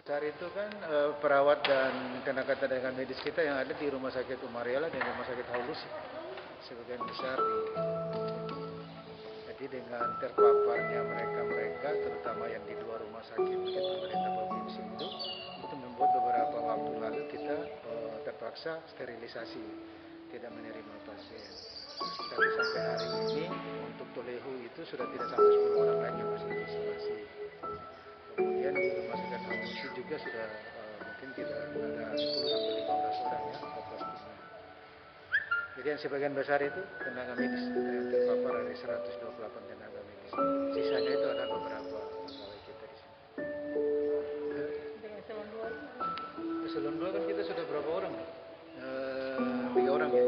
Saat itu kan perawat dan tenaga medis kita yang ada di Rumah Sakit Umariala dan Rumah Sakit Haulusi sebagian besar jadi dengan terpaparnya mereka terutama yang di dua rumah sakit milik pemerintah provinsi itu membuat beberapa waktu lalu kita terpaksa sterilisasi, tidak menerima pasien. Tapi sampai hari ini untuk Tolehu itu sudah tidak sampai 10 orang lagi yang masih diisolasi. Kemudian di Rumah Sakit Haulusi juga sudah mungkin tidak ada 10 sampai 15 orang ya pastinya. Jadi yang sebagian besar itu tenaga medis yang terpapar dari 128 tenaga medis. Sisanya itu ada beberapa pegawai kita di sini. Dengan eselon 2 itu? Eselon 2 kan kita sudah berapa orang? 3 orang ya.